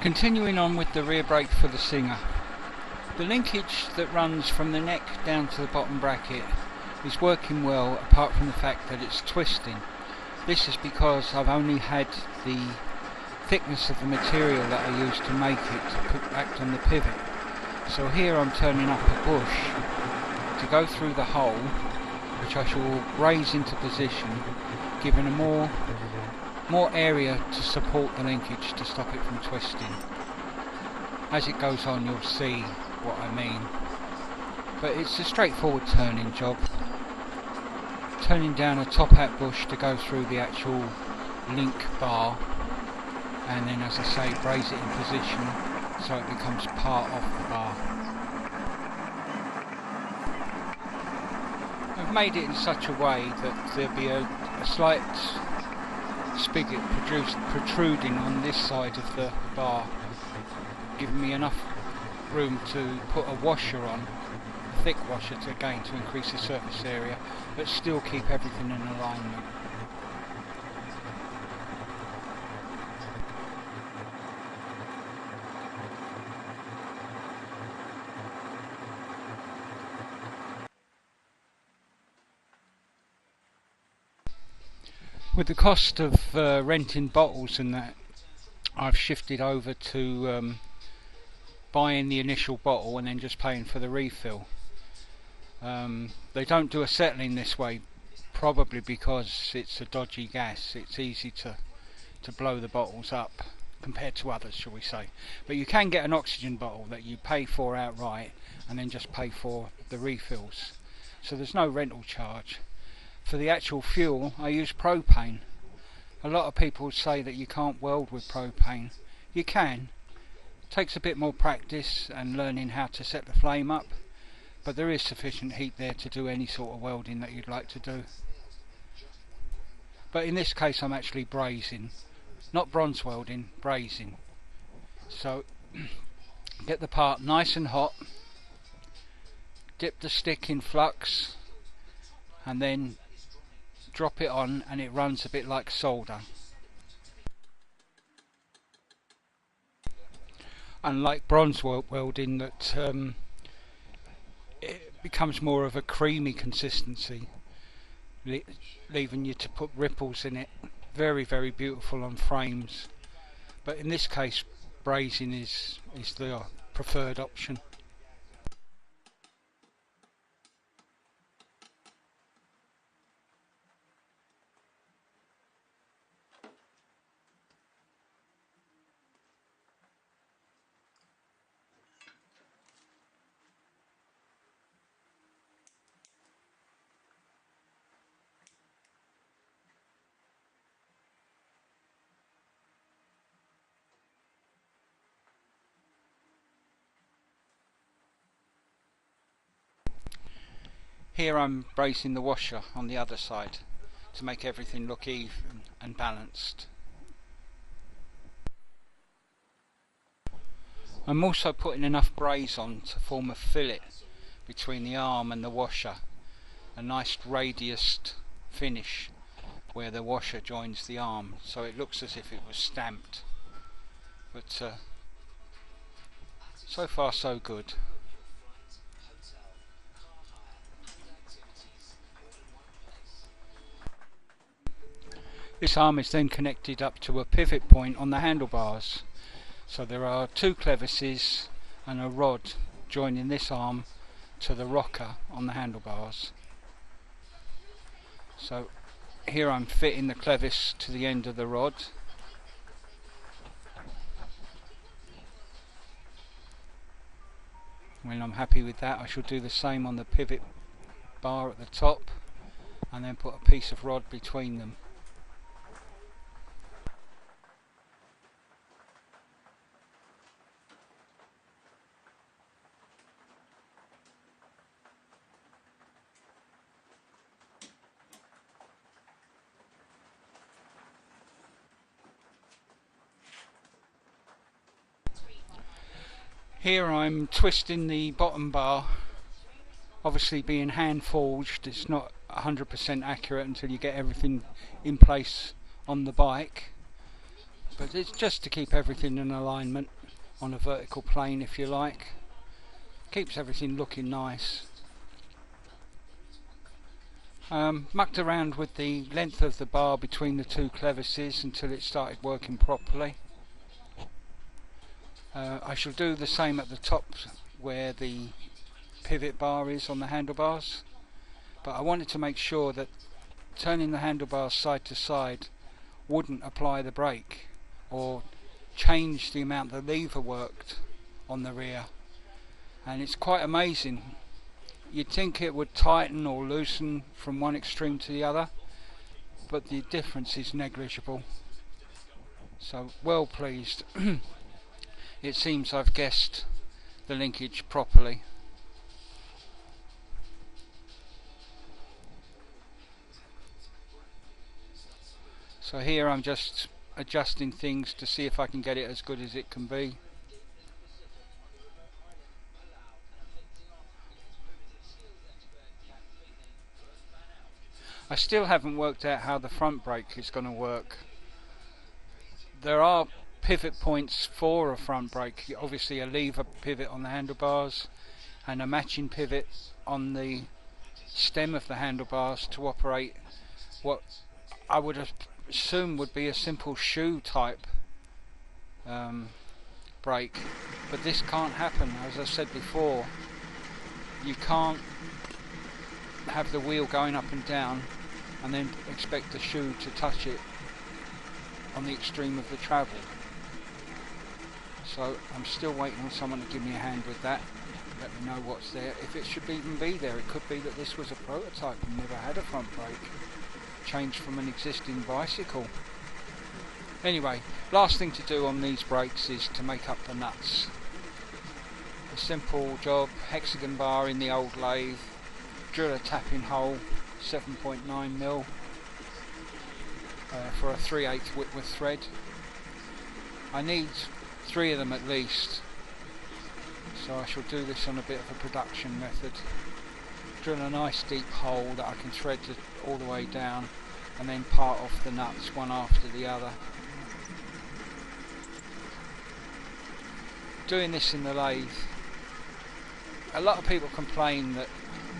Continuing on with the rear brake for the Singer. The linkage that runs from the neck down to the bottom bracket is working well, apart from the fact that it's twisting. This is because I've only had the thickness of the material that I used to make it to act on the pivot. So here I'm turning up a bush to go through the hole, which I shall raise into position, giving a more area to support the linkage to stop it from twisting. As it goes on, you'll see what I mean. But it's a straightforward turning job. Turning down a top hat bush to go through the actual link bar, and then, as I say, brace it in position so it becomes part of the bar. I've made it in such a way that there'll be a slight spigot protruding on this side of the bar, giving me enough room to put a washer on, a thick washer to increase the surface area, but still keep everything in alignment. With the cost of renting bottles and that, I've shifted over to buying the initial bottle and then just paying for the refill. They don't do a settling this way, probably because it's a dodgy gas. It's easy to blow the bottles up compared to others, shall we say. But you can get an oxygen bottle that you pay for outright and then just pay for the refills. So there's no rental charge. For the actual fuel, I use propane. A lot of people say that you can't weld with propane. You can. It takes a bit more practice and learning how to set the flame up, but there is sufficient heat there to do any sort of welding that you'd like to do. But in this case I'm actually brazing, not bronze welding, brazing. So get the part nice and hot, dip the stick in flux, and then drop it on, and it runs a bit like solder. Unlike bronze welding, that it becomes more of a creamy consistency, leaving you to put ripples in it. Very, very beautiful on frames, but in this case brazing is the preferred option. Here I'm bracing the washer on the other side to make everything look even and balanced. I'm also putting enough braze on to form a fillet between the arm and the washer, a nice radiused finish where the washer joins the arm, so it looks as if it was stamped. But so far so good. This arm is then connected up to a pivot point on the handlebars. So there are two clevises and a rod joining this arm to the rocker on the handlebars. So here I'm fitting the clevis to the end of the rod. When I'm happy with that, I shall do the same on the pivot bar at the top, and then put a piece of rod between them. Here I'm twisting the bottom bar. Obviously, being hand forged, it's not 100% accurate until you get everything in place on the bike, but it's just to keep everything in alignment. on a vertical plane, if you like. Keeps everything looking nice. Mucked around with the length of the bar between the two clevises until it started working properly. I shall do the same at the top where the pivot bar is on the handlebars, but I wanted to make sure that turning the handlebars side to side wouldn't apply the brake or change the amount the lever worked on the rear. And it's quite amazing. You'd think it would tighten or loosen from one extreme to the other, but the difference is negligible. So well pleased. It seems I've guessed the linkage properly. So here I'm just adjusting things to see if I can get it as good as it can be. I still haven't worked out how the front brake is going to work. There are pivot points for a front brake, obviously a lever pivot on the handlebars and a matching pivot on the stem of the handlebars to operate what I would assume would be a simple shoe type brake, but this can't happen. As I said before, you can't have the wheel going up and down and then expect the shoe to touch it on the extreme of the travel. So I'm still waiting on someone to give me a hand with that, let me know what's there, if it should even be there. It could be that this was a prototype and never had a front brake, changed from an existing bicycle. Anyway, last thing to do on these brakes is to make up the nuts. A simple job, hexagon bar in the old lathe, drill a tapping hole 7.9mm for a 3/8 Whitworth thread. I need 3 of them at least, so I shall do this on a bit of a production method. Drill a nice deep hole that I can thread all the way down and then part off the nuts one after the other. Doing this in the lathe, a lot of people complain that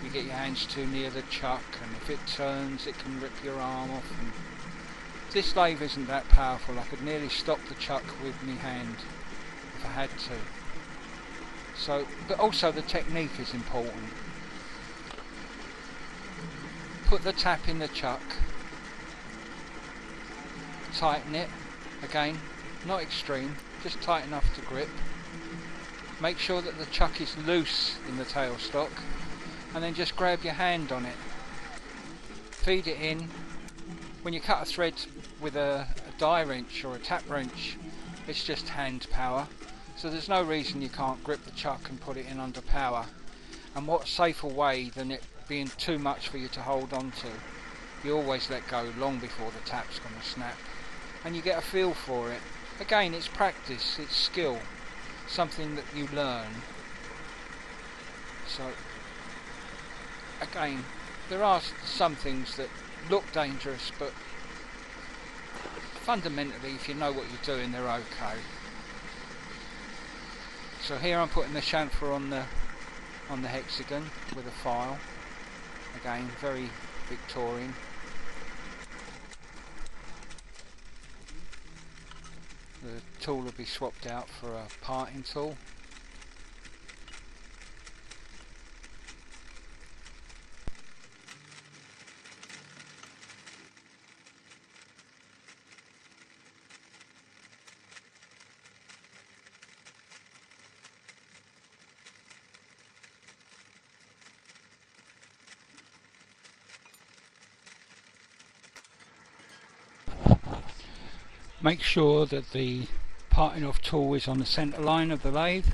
you get your hands too near the chuck and if it turns it can rip your arm off. And this lathe isn't that powerful. I could nearly stop the chuck with my hand if I had to. So, but also the technique is important. Put the tap in the chuck, tighten it, again, not extreme, just tight enough to grip. Make sure that the chuck is loose in the tailstock, and then just grab your hand on it. Feed it in. When you cut a thread with a die wrench or a tap wrench, it's just hand power. So there's no reason you can't grip the chuck and put it in under power. And what safer way than it being too much for you to hold on to? You always let go long before the tap's going to snap. And you get a feel for it. Again, it's practice, it's skill. Something that you learn. So again, there are some things that look dangerous, but fundamentally if you know what you're doing, they're okay. So here I'm putting the chamfer on the hexagon with a file. Again, very Victorian. The tool will be swapped out for a parting tool. Make sure that the parting off tool is on the centre line of the lathe,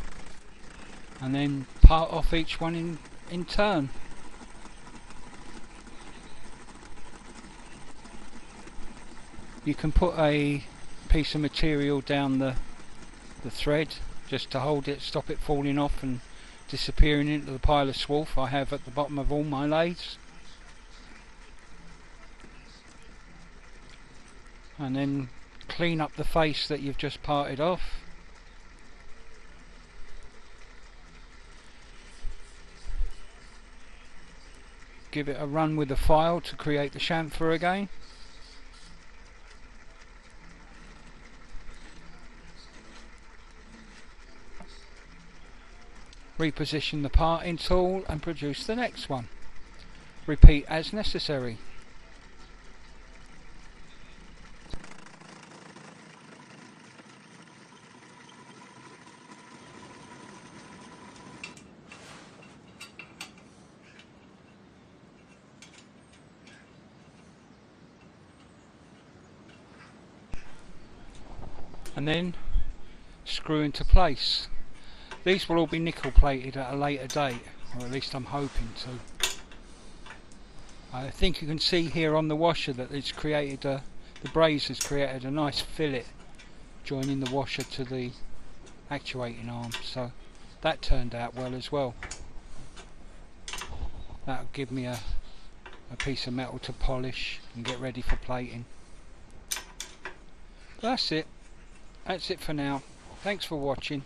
and then part off each one in turn. You can put a piece of material down the thread just to hold it, stop it falling off and disappearing into the pile of swarf I have at the bottom of all my lathes. And then clean up the face that you've just parted off. give it a run with the file to create the chamfer again. Reposition the parting tool and produce the next one. Repeat as necessary. And then screw into place. These will all be nickel plated at a later date, or at least I'm hoping to. I think you can see here on the washer that it's created the braze has created a nice fillet joining the washer to the actuating arm, so that turned out well as well. That'll give me a piece of metal to polish and get ready for plating. That's it for now. Thanks for watching.